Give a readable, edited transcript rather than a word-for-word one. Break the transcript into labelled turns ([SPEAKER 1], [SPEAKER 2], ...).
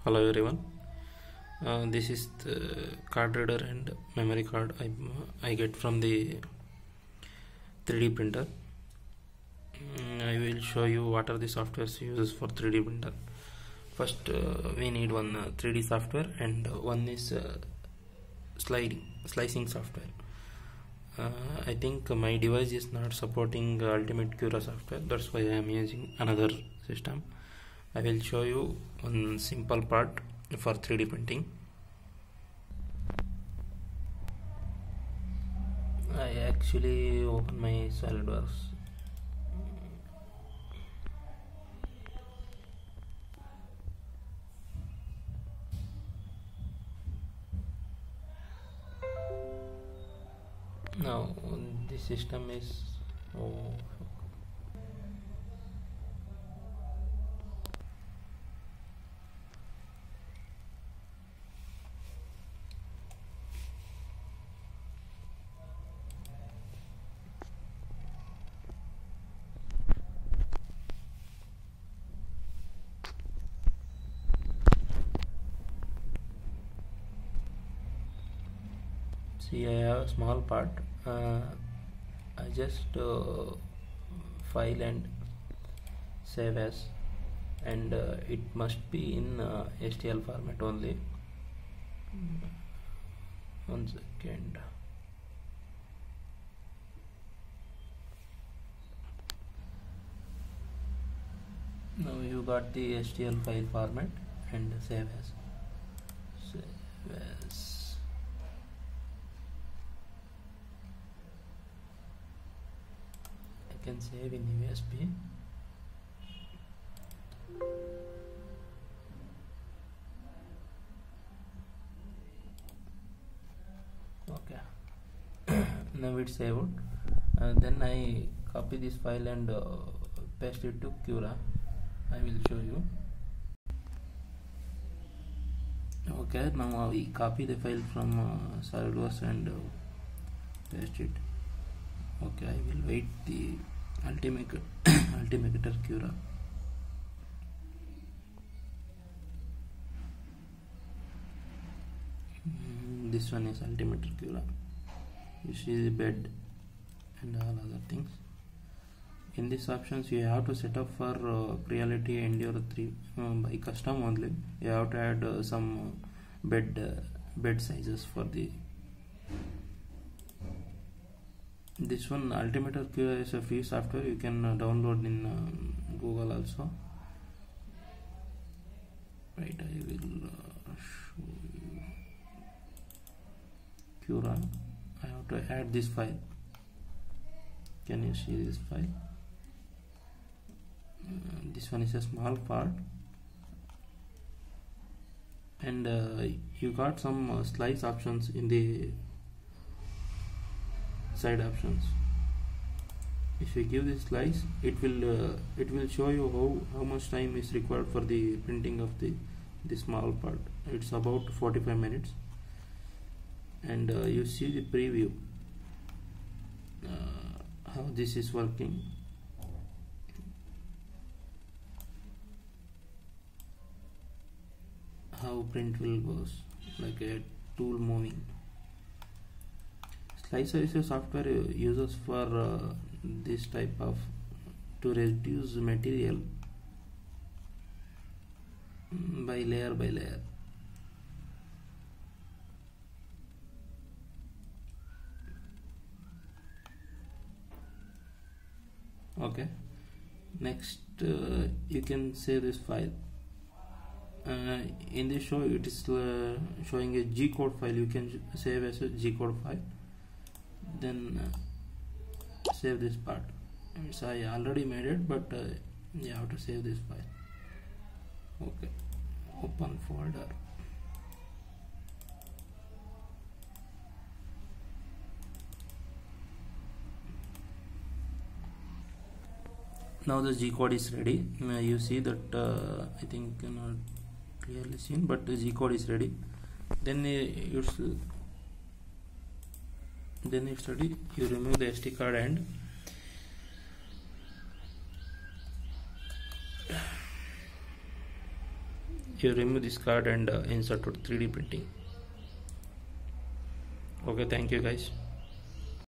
[SPEAKER 1] Hello everyone. This is the card reader and memory card I get from the 3D printer. I will show you what are the softwares used for 3D printer. First, we need one 3D software, and one is slicing software. I think my device is not supporting Ultimate Cura software. That's why I am using another system. I will show you one simple part for 3D printing. I actually open my SolidWorks. Now this system is see, I have a small part. I just file and save as, and it must be in STL format only. 1 second. Now you got the STL file format and save as. I can save in USB. Okay. Now it's saved. Then I copy this file and paste it to Cura. I will show you. Okay, now we copy the file from SolidWorks and paste it. Okay, I will wait the Ultimaker Cura. This one is Ultimaker Cura. You see the bed and all other things. In these options, you have to set up for Creality Endure 3 by custom only. You have to add some bed sizes for the. This one Ultimaker Cura is a free software. You can download in Google also. Right, I will show you Cura. I have to add this file. Can you see this file? This one is a small part, and you got some slice options in the side options. If you give this slice, it will show you how much time is required for the printing of the small part. It's about 45 minutes, and you see the preview how this is working. How print will goes, like a tool moving. Slicer is a software uses for this type of to reduce material by layer by layer. Okay, next you can save this file. In this show, it is showing a G-code file. You can save as a G-code file. Then save this part. So I already made it, but you have to save this file. Okay, open folder. Now the G-code is ready. You see that I think not clearly seen, but the G-code is ready. Then it's ready. You remove the SD card and you remove this card and insert to 3D printing. Okay, thank you guys.